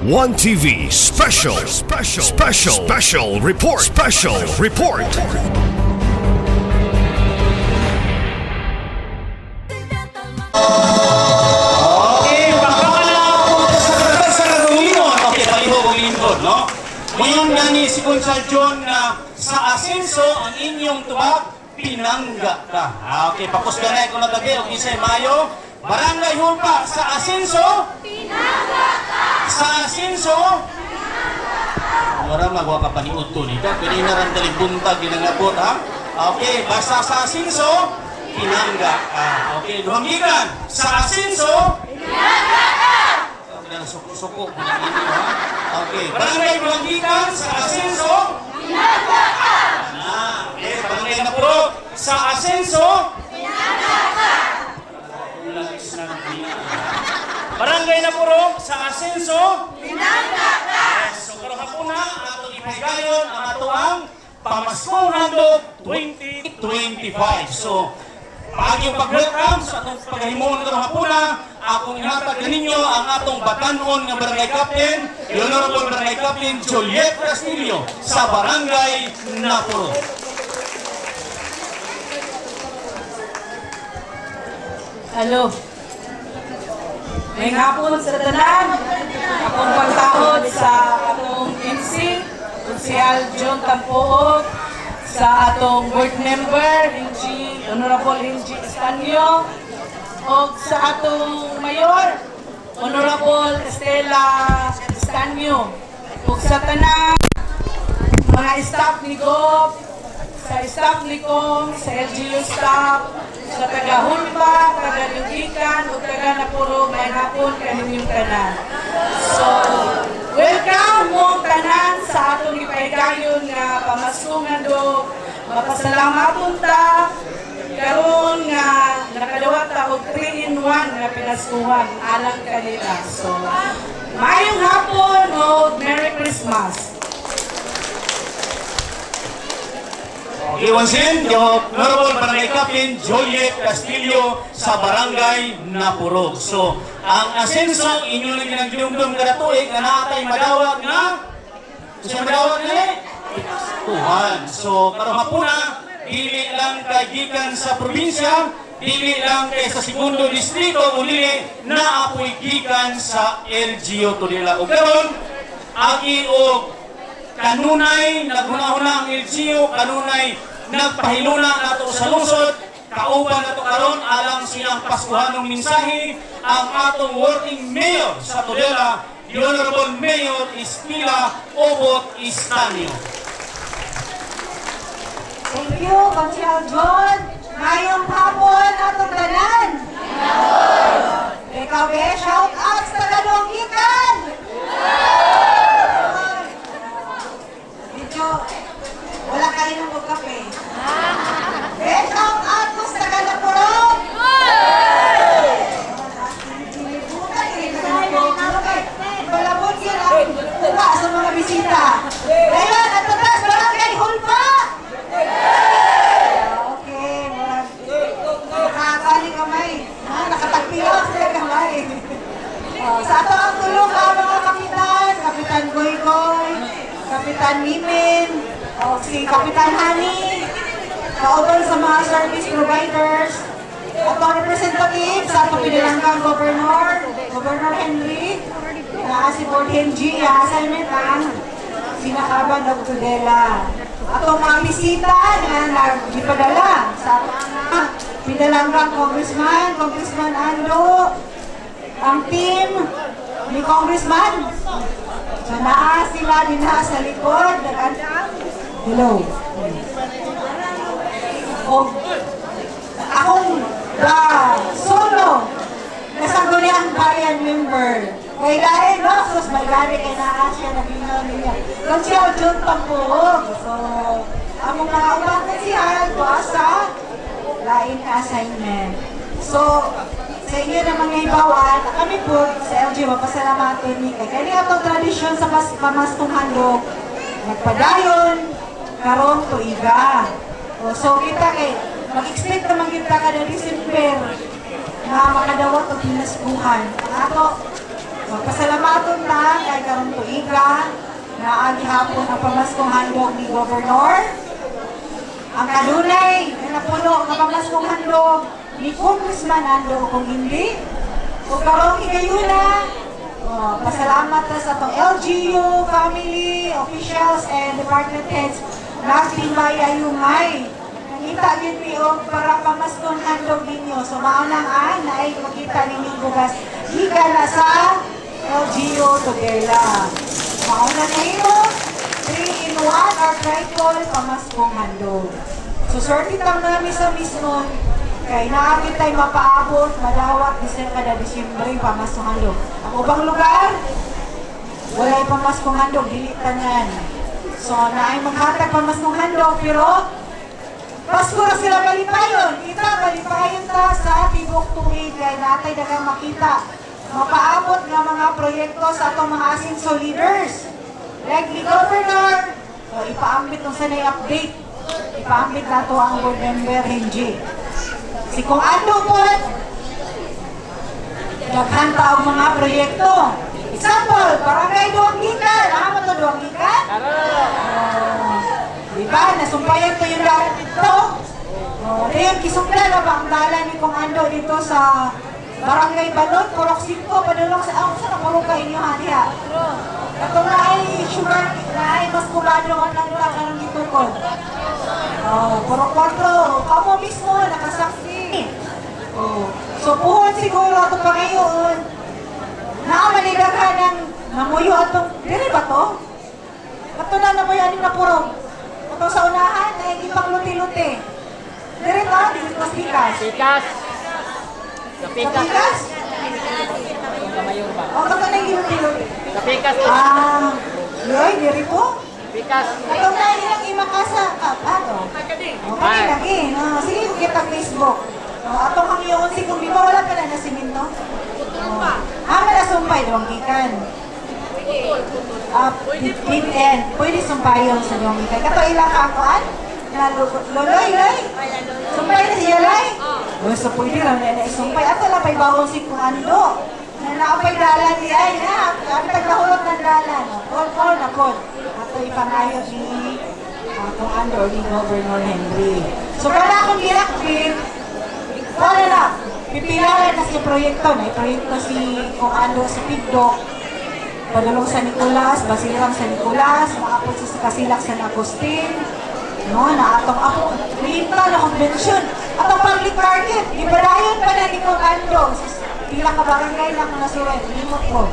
One TV special report. No? Ngayon nga ni si Consul John na sa asenso ang inyong tubag, pinangga ka. Okay, papos ka na ko na tabi, okay sa Mayo. Barangay Hulpa, sa asenso, pinangga ka. Sa asenso, pinangga ka. Wala magawa ka pa ni Uto ni ka, pwede na rin talibunta, ginangabot ha. Okay, basta sa asenso, pinangga ka. Okay, duhangigan, sa asenso, pinangga ka. Suko-suko po ng inyo, ha? Okay. Barangay Bulangigan sa asenso, pinangga ka! Okay. Barangay Napurog sa asenso, pinangga ka! Barangay Napurog sa asenso, pinangga ka! Yes. So, karoon po na, atong ipahigayon ang atoang Pamaskong Handog 2025. So, pagyong pag-welcome sa atong paghahimuon ng hapuna, akong ihatag kaninyo ang atong batanon ng Barangay Captain, Honorable Barangay Captain Juliet Castillo sa Barangay Napurog. Hello. Ngayong hapon sa tanan, akong pagtahod sa atong MC, Konsyal John Tampoog, sa atong board member, Honorable Hinji Estanio, o sa atong mayor, Honorable Estela Estanio, o sa tanang mga staff ni GOP, sa staff ni COM, sa LGU staff, sa taga-Hulpa, taga-Lugikan, o taga-Napurog, may hapon kaninyong tanan. So, welcome mong tanan sa atong ipahigayon nga Pamaskong Handog. Mapasalamatun ta karon nga nakadawat ta og 3-in-1 nga pinaskuhan alang kanila. So, mayong hapon o Merry Christmas. Okay, once again, yung Honorable Barangay Captain Juliet Castillo sa Barangay Napurog. So, ang asenso, inyo lang ginagdumdum kada tuig na naatay madawag na gusto madawag na Tuhan. So, karong hapuna, dili lang kagikan sa probinsya, dili lang kay sa segundo distrito, uli na apoy gikan sa LGU to nila. O karon, agi o kanunay, naghuna-huna ang LGU, kanunay, nagpahiluna nato sa lungsod, kauban nato karon alang silang paskuhanong mensahe ang atong working mayor sa Tudela, the Honorable Mayor Estela Obot Estanio. Thank you, Konsyal John. Ngayong hapon atong tanan. Ikaw be, shout out sa Tagalongikan. Medyo, wala kayo ng kape. Shout out ko sa Tagalapurog. Balabot sila. Tuwa sa mga bisita. Ngayon, at tatas, Barangay Hulpa. Okay, nakakali kamay. Nakatagpilos sa kamay. Sa ato ang tulong ka mga kapitan, Kapitan Goygoy, Kapitan Mimin, si Kapitan Hani, kauban sa mga service providers, at ang representative sa atong pinilanggang Governor Henry, na si Board Henry, assignment ang sinakaban ng Tudela. Atong mga bisita na nagpadala sa pinalanggang Congressman Ando, ang team ni Congressman, na naa sila din sa likod. Hello. O, akong solo kasaguniang bayan member. Kay dahil no, sus magari kay naa siya naginaw niya. Kung siya John Tampoog. So, among mga ubang kasihan, sa lain assignment. So, sa inyo na mga ibawan, kami po sa LG mapasalamaton ni kay kaya itong tradisyon sa Pamaskong Handog. Nagpadayon, karong tuiga. So, kita kay mag-expect naman kita kada December na makadawat o pinaskuhan. Ako, magpasalamaton na kay naagi hapon ang pamaskong handog ni Governor. Ang kanunay na napuno ng pamaskong handog ni Congressman Ando kung hindi. Kung karong higayuna, pasalamat na sa itong LGU, family, officials, and department heads nagtimbay ayungay. Nakita yun niyo para pamaskong handog ninyo. So maunang na ay makita ninyo bugas. Higa na sa LGU Tudela. Maunang na yun, 3-in-1 or triple pamaskong handog. So swerte tang namin sa mismo. Kaya naapit tayo mapaabot, madawat, kada Disyembre, pamaskong handog. Ang ubang lugar, wala'y pamaskong handog, dilitanan. So, naay maghatag pamaskong handog, pero Pasko na sila balipayon. Kita, balipayon ta sa tibok tuig, kaya natay dagang makita. Mapaabot nga mga proyekto sa atong mga asinso leaders. Like the Governor, ipaambit nung sanay update. Ipaambit na to ang board member, Henji. Si Kung Ando po, naghanta ang mga proyekto. Example, barangay Duanggikan. Ano to Duanggikan? Diba? Nasumpayan ko yung dapat dito. Ngayon, kisukla na ba ang dala ni Kung Ando dito sa barangay Balot, Purok 5, padulong sa saan na puro kayo nyo, Hania? Ito na ay sugar, na ay mas kumado ang nagla ka ng itukod. Purok 4, kamo mismo, nakasaksi. So, puhon siguro ito pa ngayon. Nakamanigaghan ng namuyo atong, dili ba to? Ito na namuyo aning na purong. Ito sa unahan, ay ipang luti-luti. Dili to, dili mas bikas. Pikas. Sa Sa pikas. bikas? Sa mayor ba? O, ito na yung luti-luti. Sa pikas. Yoy, diri po. Pikas. Ito na ilang imakasa. Ano? Okay, lagi. Sige, kita Facebook. Atong ang iyon, kung di ba wala ka na na siminto? Mala sumpay, Duanggikan. Pwede sumpayon sa Duanggikan. Kato ilang kakuan? Loloy, Loy? Sumpay na siya, Loy? So pwede lang na isumpay. Ato lang pa'y bawang si Kung Ando. Na naapay dalan ni ay na. Ang taglahulot ng dalan. Call na call. Ato ipangayo ni Kung Ando ni Governor Henry. So para akong ginakpin, wala na. Pipilaran na si proyekto. May proyekto si Kung Ando sa Pigdok. Padulong sa Nicolas, Basilang sa Nicolas, maapot sa Kasilak sa Agustin. No, na atong ako, linta na konbensyon. Atong public market, ibalayon pa na ni Kung Ando. Pila ka barangay lang na suwet, limot ko.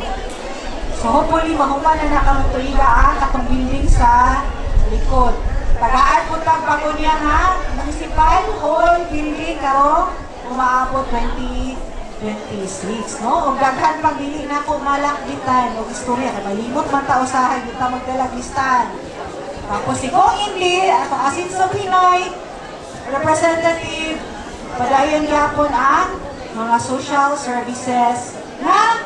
So hopefully, mahuman na nakamutuligaan katong building sa likod. Tagaan po tag bago niya ha, municipal hall building karong umaabot 2026, no? O daghan pag dili na ko malakbitan o istorya kay malimot man ta usahay kita magdalag listan. Tapos si Kung Hindi, ato asin sa Pinoy representative padayon gyapon ang mga social services na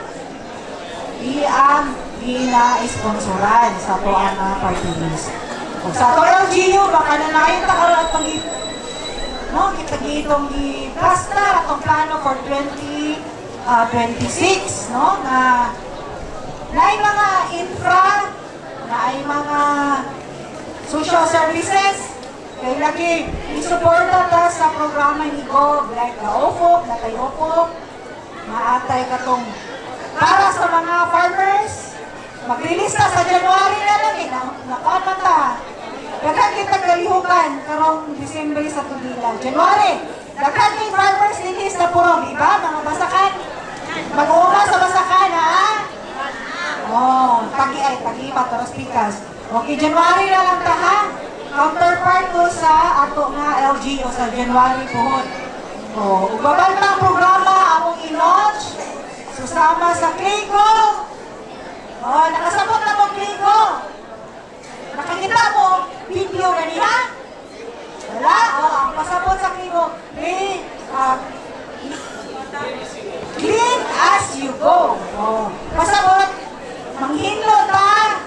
gina-sponsoran sa ato ang party list. O sa ato LGU, baka na naayong takaroon at no, kita gitong i-plaster atong plano for 2026, no, na ay mga infra, na ay mga social services, kaya lagi isuporta ta sa programa ni Gov, like na OFOP, na kay OFOP, maatay katong para sa mga farmers, maglilista sa January na lang nakamata. Daghan kita kalihukan karong Disyembre sa Tudela. January, daghan kay farmers linis na purong, iba mga basakan. Mag-uuma sa basakan, ha? Tagi pa, taros pikas. Okay, January na lang ta, ha? Counterpart ko sa ato nga LGU sa January po. Ubabal pa ang programa among i-launch. Susama sa Kligo. Nakasabot na mo Kligo. Nakikita mo, video na niya? Wala? Ang pasabot sa Kligo. Clean as you go. Pasabot, manghinlo ta.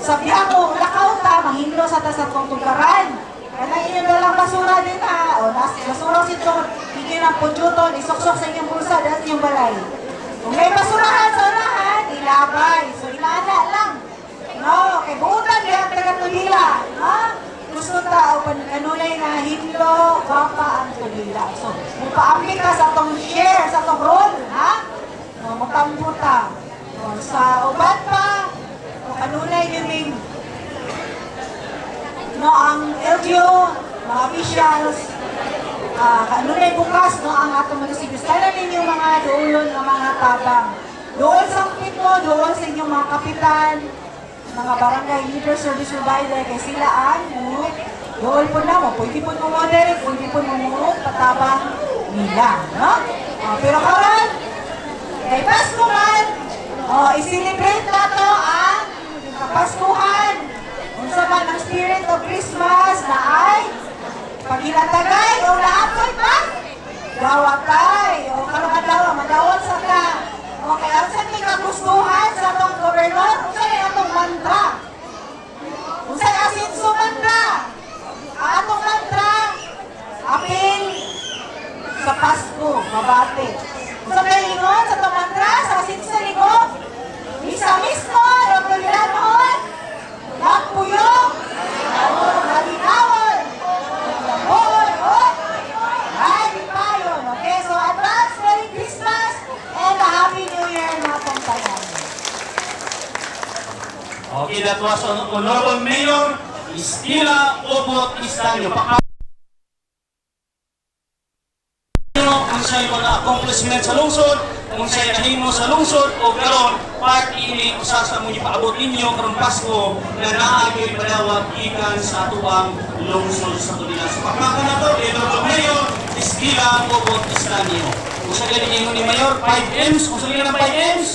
Sabi ako, lakaw ta, manghinlo sa tasatong tugaran. Kaya inyo na lang basura din ha. Basura sito, higin ang pudyuton, isoksok sa inyong bulsa, dahil inyong balay. Kung may basurahan sa unahan, ilabay. So, ilana lang. No? pero wapa ang tulila. So, mupaampi ka sa itong share, sa itong role, ha? Matambuta. Sa uban pa, kanunay yun no, ang LGU, mga officials, kanunay bukas, no, ang atong munisipyo. Kailan ninyo mga doon, mga tabang. Doon sa mo, doon sa inyong mga kapitan, mga barangay leader, service provider, kay sila ang doon po na mo, pwede po mo moderate, pwede po mo patabang nila, no? Pero karon, kay Pasko man, i-celebrate na to ang Kapaskuhan. Unsa man ang spirit of Christmas na ay paghinatagay o naapoy pa? Gawatay o kalukadawa, madawat sa ka. Okay, ang sa may kagustuhan sa itong gobernador, unsay atong mantra? Unsay asinso mantra? Ang atong mantra, apil sa Pasko, mabati. Sa kalingon, sa itong mantra, sa asinso lingon, isa mismo, Romulianon, Nakpuyong, Malinawan, Labuhon, Happy Payon. Okay, so advance Merry Christmas and a Happy New Year na pong tanan. Okay, that was Honorable Mayor Estila Obot Istanyo. Kung sa'yo mga accomplishment sa lungsod, kung sa'yo nahimo sa lungsod, o karon part ini usasa mo ipaabot ninyo karong Pasko na naagay padawat ikan sa tuwang lungsod sa Tulilan. So pakmaka na to, Honorable Mayor Estila Obot Istanyo. Kung sa galing ni Mayor, 5Ms, kung sa galing ng 5Ms,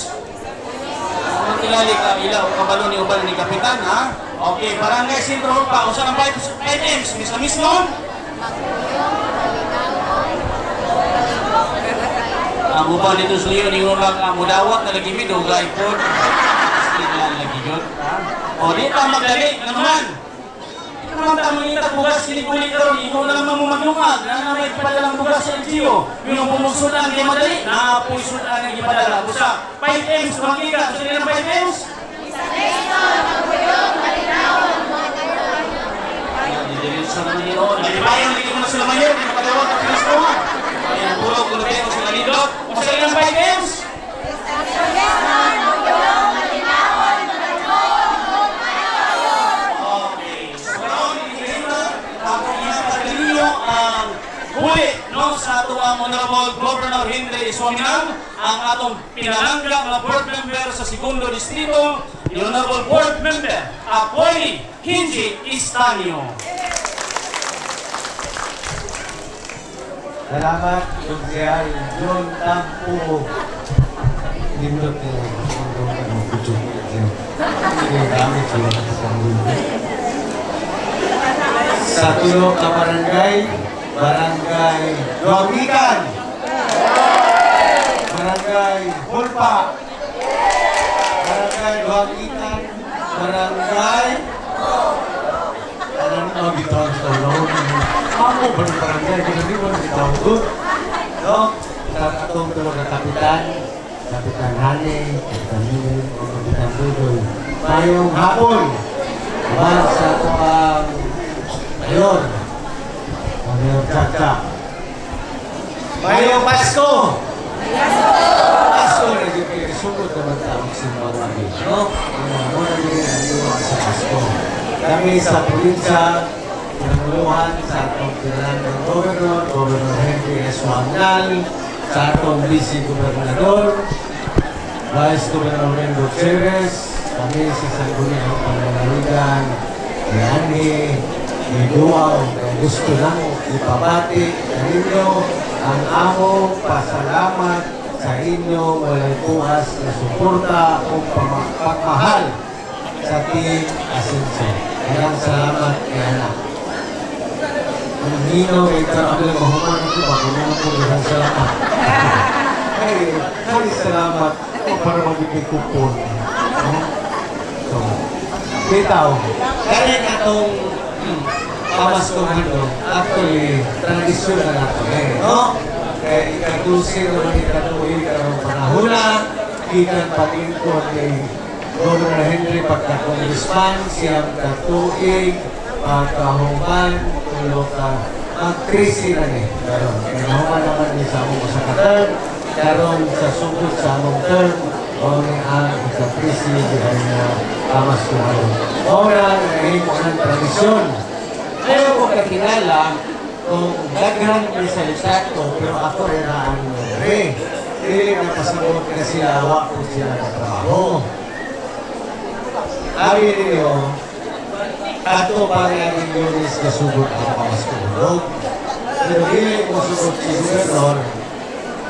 ang kilali ka, ilaw, kabalo ni Uban ni Kapitan, ha? Okay, Barangay Sentro pa, kung saan ang 5Ms, misa mismo? Ang uban dito sa Leon, yung mudawat na lagi mi, dugay po. Stilan lagi yun. O, di ta magdali, ano naman? Ito naman ta mangita bugas, kinig-ulit karon, ikaw na naman mo maglungag, na may padalang bugas sa LGU. Yung pumugsudan, di madali, napuisudan ang ipadala. Busa, 5Ms, makika, gusto nila ng 5Ms? Didiretso naman yun, nalibayan, hindi mo na sila mayor, hindi makadawag ang Kristo. Ayan, puro kulubero sila nindot. Kung sila ng 5Ms? Okay. So, karoon, ipagkakaliyo ang huli no, sa atuang Honorable Governor Henry Iswaminan, ang atong pinalanggang na board member sa segundo distrito, the Honorable Board Member, Apoli Hinji Istanyo. Salamat, Konsyal John Tampo. Nindot niya ang kutsuk. Sige, kami sila sa mundo. Sa tulong ka barangay, Barangay Duagikan, Barangay Hulpa, Barangay Duagikan, Barangay ano bitaw sa loob. Ako ba ng barangay? Hindi mo bitaw doon. No? Sa atong tulong na kapitan, Kapitan Hani, Kapitan Mimil, Kapitan Budoy. Mayong hapon, mahal sa tuwang Mayor, Mayor Chacha. Mayong Pasko! Pasko na yung pinasugod naman taong simbang namin. No? Muna din ang iwan sa Pasko. Kami sa probinsya, pinanguluhan sa atong pinangang Governor Henry S. Mangal, sa atong Vice Gobernador, Vice Governor Rendo Ceres, kami sa Sangguniang Pangalaligan, ni Ani, ni Duaw, kaya gusto lang ipabati sa inyo ang among pasalamat sa inyo walay puas na suporta o pagmahal sa Team Asenso. Maraming salamat kay anak. Ang hinaw ay karami lang mahuman ito. Baka naman po maraming salamat. Ay, maraming salamat para mabigay kupon. So, bitaw. Kaya itong pamaskohan doon, actually, tradisyon na natin no? Kaya ikadusin naman ikatuloy karong panahon na, ikan palingkod ni Governor Henry pagka-congressman, siyang katuig, pagkahuman, tulo ka mag-13 na ni. Karon, kaya nahuman naman ni sa among sa ka-term, karon sa sugod sa among term, o ni ang ika-13 ay na kamas ko ngayon. O na, nahimo ng tradisyon. Ayaw ko kakilala kung daghan may salita ko, pero ako ay naan mo rin. Dili na pasabot na sila, awak ko sila na trabaho. Abi ninyo, ato pa rin ang Lunes na sugod ang pamaskulog. Pero dili mo sugod si Gobernador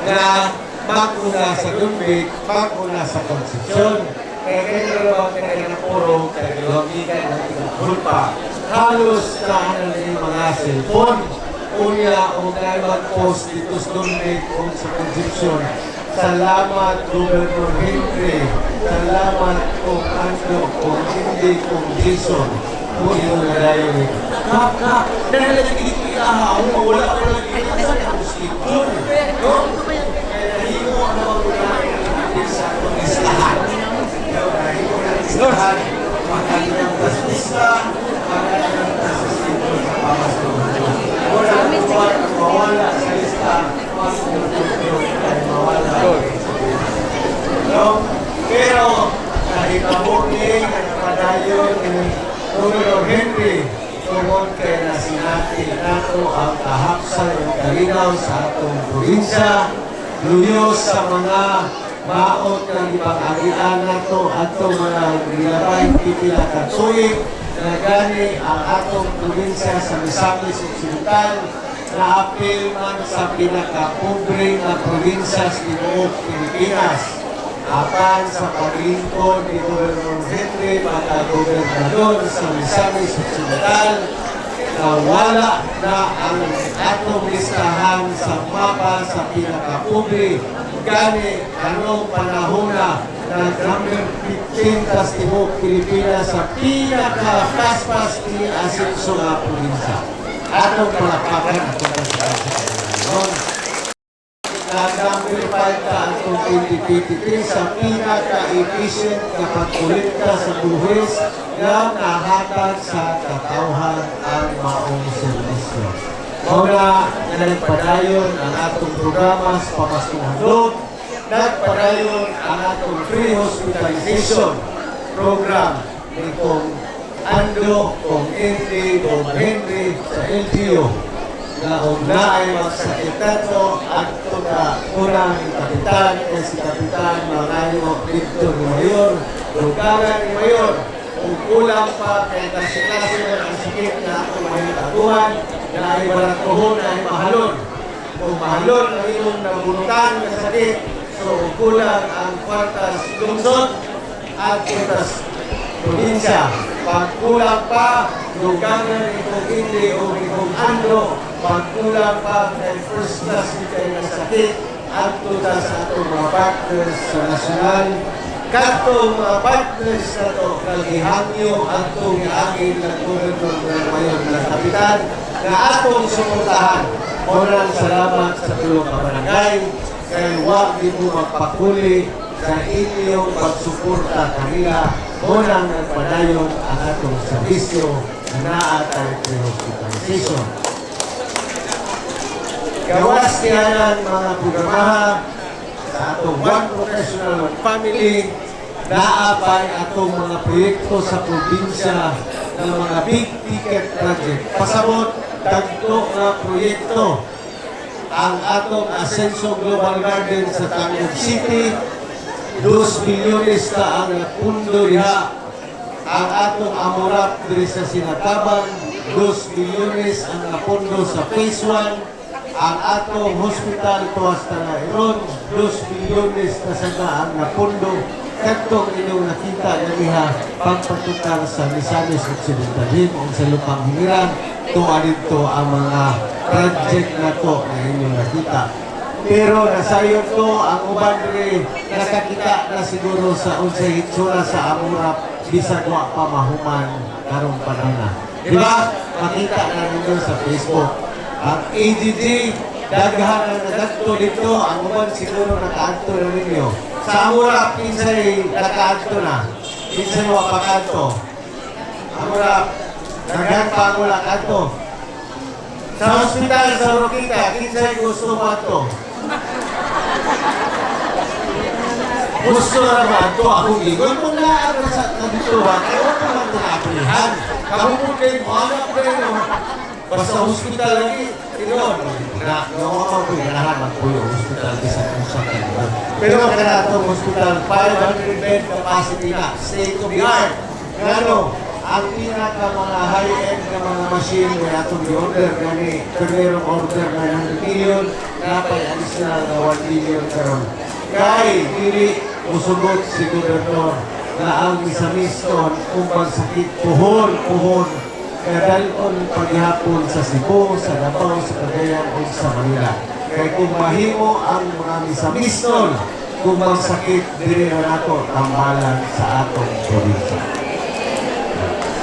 na mag-una sa Dumbik, mag-una sa Concepcion. Kaya ganyan naman kaya ng puro, kaya gawagikan ng tinagulpa. Halos na yung mga cellphone. Unya, kung tayo mag-post dito sa Dumbik o sa Concepcion, salamat Gobernador Henry, salamat kung ano, kung hindi, kung Jason. Kung yun na tayo eh. Kaka, nalalagay dito iahaw, mawala ko lang dito sa Concepcion. No? Kaya himo ang naman sa listahan. Himo ang listahan, magandang basista, magandang basista sa pamastuhan. Wala ang mawala sa listahan, mawala. No? Pero, kahit mabuking at padayon ni Gobernador Henry, tungkol kay na sinati nato ang kahapsay o kalinaw sa atong probinsya, luyos sa mga maot ng ipag-agian nato atong mga nilabay pipila ka tuig na gani ang atong probinsya sa Misamis Occidental na apil man sa pinaka-pobre na probinsya sa tibuok Pilipinas. Apan sa paglingkod ni Gobernador Henry pagka-gobernador sa Misamis Occidental na wala na ang atong listahan sa mapa sa pinaka-pobre. Gani anong panahon na number 15 tas Timog Pilipinas sa pinaka-paspas ni Asenso na probinsya. Atong palapakan atong sa number 5 ka atong 2023 sa pinaka-efficient na pagkulikta sa buhis na nahatag sa katawhan ang maong servisyo. Muna na nagpadayon ang atong programa sa pamastuhandog, nagpadayon ang atong free hospitalization program ni Kong Ando, Kong Indy, Kong Henry sa LGU. Na kung na ay magsakit nato at ito na unang kapitan si Kapitan Mangayo Victor ni Mayor, lugaran ni Mayor, kung kulang pa kay kasi ang sakit na ako mahitaguhan na ay baratuhon na ay mahalon. Kung mahalon ang iyong nabunutan na sakit, so kung kulang ang kwartas lungsod at kwartas probinsya. Pag kulang pa, lugaran ni Kong Indy o ni Kong Ando, pagkulang pa kay first class ni kayo ng sakit at tuta sa atong mga partners sa nasyonal. Katong mga partners na ito, kalihangyo at itong iagin ng gobernador ng mayon ng kapitan na atong suportahan. Unang salamat sa tulong kabarangay kay huwag din mo magpakuli sa inyong pagsuporta kanila. Unang nagpadayon ang atong servisyo na naatay pre-hospitalization. Gawas kiyanan mga programaha sa atong One Professional One Family, naapay atong mga proyekto sa probinsya ng mga big ticket project. Pasabot, tagto nga proyekto ang atong Asenso Global Garden sa Tangog City, 2 bilyones ka ang napundo diha. Ang atong Amorap diri sa Sinatabang, 2 bilyones ang napundo sa Phase 1. Ang atong hospital tuwas na Iron, 2 bilyones na sana ang napundo. Katong inyong nakita na niya pagpatukar sa Misamis Occidental o sa Lupang Hingiran, tuwa dito ang mga project na to na inyong nakita. Pero nasayon to ang uban rin nakakita na siguro sa unsay hitsura sa Amurap bisag wa pa mahuman karong panahon na. Diba? Makita na ninyo sa Facebook. Ang AGG, daghan ang nagadto dito, ang uban siguro nakaadto na ninyo. Sa Amurap, kinsay nakaadto na. Kinsay wa pakadto. Amurap, daghan pa ang wala kadto. Sa hospital sa Roquita, kinsay gusto mo ato? Gusto na ba ato akong igol? Kung naara sa kabituhan, ay huwag naman tinapilihan. Kabukod kayo mo, anak kayo. Basta hospital lagi, tignon. Nakuha ko yung nalaman po yung hospital sa kusang kayo. Pero kaya itong hospital, 500 bed capacity na, state of the art. Ano, ang pinaka mga high-end na mga machine na itong i-order gani, pero order na 100 million, napay additional na 1 million karon. Kay, dili usugot si Gobernador na ang misamiston kung pagsakit puhon. Kaya dalon paghihapon sa Cebu, sa Davao, sa Cagayan o sa Manila. Kaya kung mahimo ang mga misamiston, kung magsakit, dili na nato tambalan sa atong probinsya.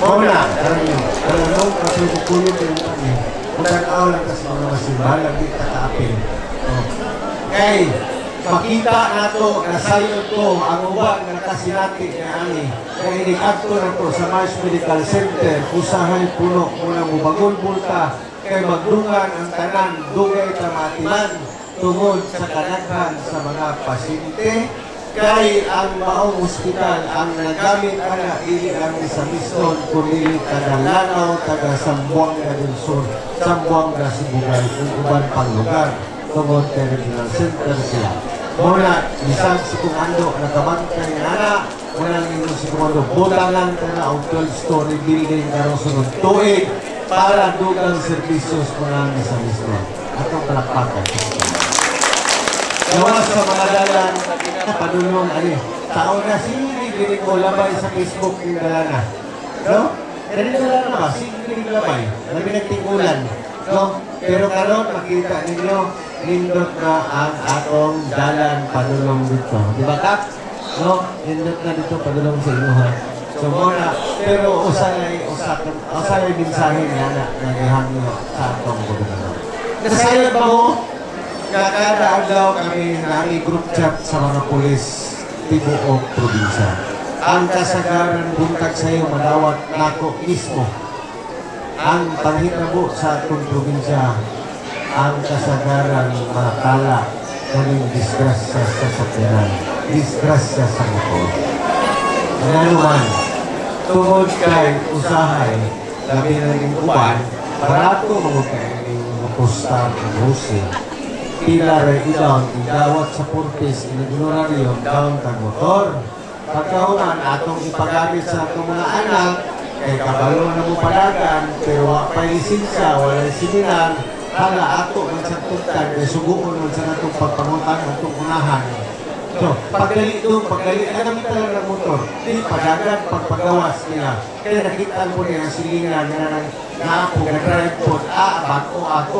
Muna, karanong kasulukulog yung kami. Kung tanaw lang kasi mga masimbalang di kataapin. Kay, makita nato na sayo to ang uban ng kasinati ni Ani. Kaya inikadto na to sa Mars Medical Center, usahay puno muna mubagol bulta, kay magdungan ang tanan, dugay tamatiman, tungod sa kanaghan sa mga pasyente. Kay ang maong ospital ang nagamit ana ili ang sa Miston kundi taga Lanao, taga Zamboanga del Sur, Zamboanga Sibugay, ug uban pang lugar tungod kay regional center sila. Muna, isang si Kumando nakabantay ni ana, muna nito si Kumando butangan ka na og 12-story building karon sunod tuig para dugang serbisyos mga sa Miston. Atong palakpakan. Gawa sa mga dalan, padulong, taon na sige, ko labay sa Facebook yung dalana. No? Ganito lang na ba? Sige, labay. Alam nagtingulan. No? Pero karon makita ninyo, nindot na ang atong dalan padulong dito. Di ba, Kap? No? Nindot na dito padulong sa inyo, ha? So, muna, pero usanay mensahe niya na nagihangyo sa atong gobernador. Nasayad ba mo? Kada adlaw kami nami group chat sa mga pulis tibuok probinsya. Ang kasagaran buntag sa iyo madawat nako mismo. Ang panghitabo sa atong probinsya, ang kasagaran makala kaming disgrasya sa sakyanan, disgrasya sa motor. Ano man, tungod kay usahay, labi na rin uban, barato mga kayo mapusta ng Rusi. Pila rin idawat sa purpose, inignoraryo, down kang motor. Pagkahuman, atong ipagamit sa atong mga anak, kay kabalo na mo palagan, pero wala lisensya, wala seminar, hala ato man sa tutan, kay suguon man sa natong pagpangutan, atong unahan. So, pagdali, nagamit talaga ng motor, di padagan, pagpagawas nila. Kaya nakita mo niya ang silingan na ako, nag-drive po,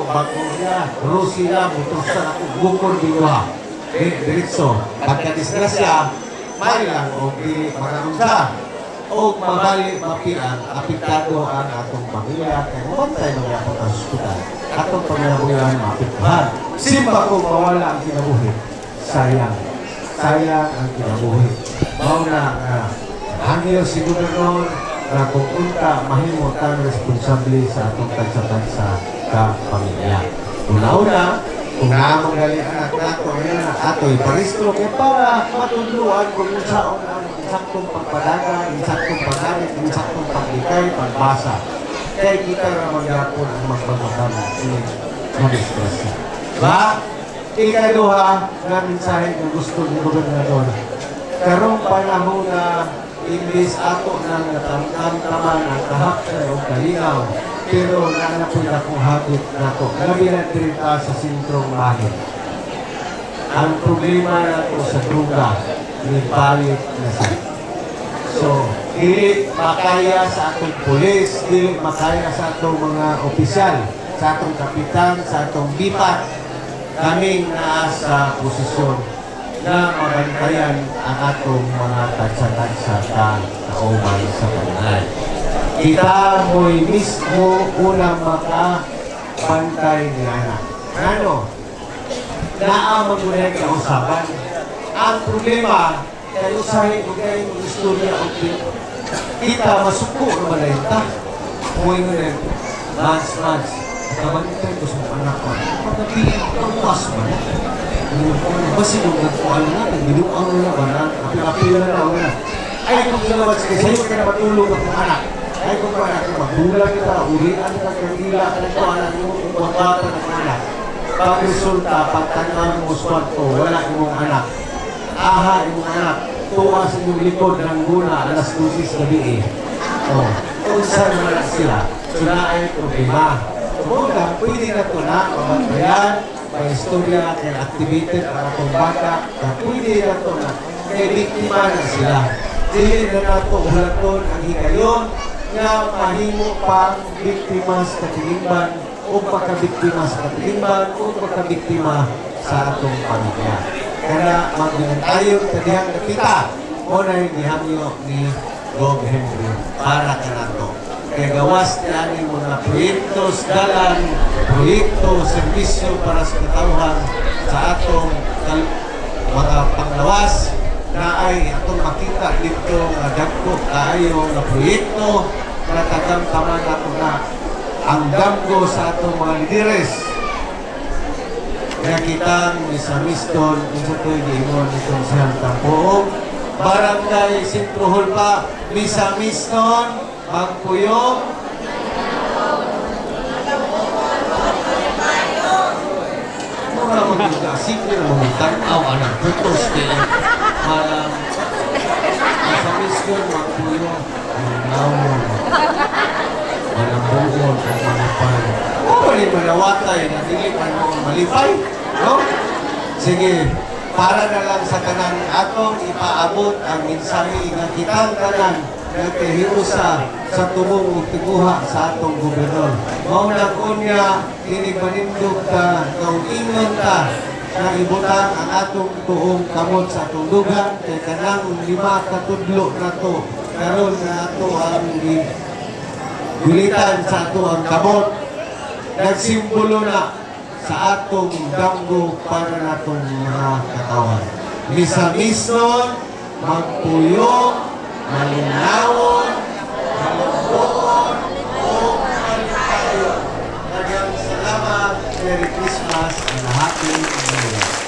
bago niya, Rusi na, motor sa ako, bukod diwa. Diretso, pagka-disgrasya, may lang, o maraming sa. O mabali, mapian, apektado ang atong pamilya, kaya mabantay mga atong hospital. Atong panginabuyan, maapektuhan. Simba kung mawala ang kinabuhi, sayang ang kinabuhi. Mauna, hangyo si Gobernador na kung unta, mahimo tang responsable sa atong tansa-tansa ka pamilya. Una-una, kung naamang gali anak nato, ato iparistro kaya para matuluan kung unsaon ang insaktong pagpadaga, insaktong paggamit, insaktong paglikay, pagbasa. Kaya kita na magyapon ang magbabagan ng mag-espresya. Diba? Ikaduha na mensahe na gusto ng Gobernador. Karong panahon na imbis ako nang natamtaman ang kahapsay o kalinaw, pero naanapoy akong habit na ito. Labi na dirita sa sentrong bahin. Ang problema na ito sa druga, may palit na siya. So, hindi makaya sa atong pulis, hindi makaya sa atong mga opisyal, sa atong kapitan, sa atong bipat, kaming nasa posisyon na mabantayan ang atong mga tagsa-tagsa kauban sa kanal. Kita mo'y mismo unang makapantay ni anak. Ano? Naamang mo na yung kausapan. Ang problema, kaya usahin ko kayo ng istorya o kita masuko naman na ito. Huwag mo na months. kabalitan ko sa mga anak ko. Pagkapihin ko, tuwas man. Basi nung nagpuan na, nagbinuang na ba na, apil-apil na na. Ay, kung ginawa sige, sa'yo ka na matulog ang mga anak. Ay, kung pa anak, magbulang kita, ulian ka, kandila ka na ito, anak mo, uwagwata ng mga anak. Pag-resulta, pagtanang mo swat ko, wala imong anak. Aha, imong anak. Tuwa sa inyong likod ng guna, alas 12 gabi eh. Oh, kung saan naman sila, so na ay problema. So, muna, pwede na ito na, mabantayan, may istorya, kaya activated ang atong bata, na pwede na ito na, kaya biktima na sila. Dili na nato ulaton ang higayon nga mahimo pang biktima sa katilingban o pagkabiktima sa katilingban o pagkabiktima sa atong pamilya. Kaya magbilang tayo kadihang nakita o na yung gihangyo ni Gov. Henry para ka na to. Kaya gawas niya ang mga proyektos, dalan, proyekto, servisyo para sa katauhan sa atong mga panglawas na ay atong makita dito nga dagko kaayo nga proyekto na tagamtaman nato na ang damgo sa atong mga lideres. Kaya kitang sa Miston, kung sa ito'y giingon itong siyang Tampoong, Barangay Sentro Hall pa, Misa Miston, Magpuyong, mga magiging simple na mamutanaw, anang putos kaya malang Misa Miston, Magpuyong, Manawon, Manabungon, at Manapay. Mali manawatay na dili pa naman malipay, no? Sige, para na lang sa kanang atong ipaabot ang mensahe nga kitang tanan nagkahiusa sa tumong ug tiguha sa atong gobernador. Mao na kunya kini panindog ka kauingon ta na ibutang ang atong tuong kamot sa atong dugan kay kanang 5 ka tudlo na to karon na ato ang gulitan sa ato ang kamot. Nagsimbolo na sa atong damgo para natong mga katawan. Misa Miston, Magpuyong, Malinawon, Malumbuon, o Malitayo. Daghang salamat, Merry Christmas, and Happy New Year.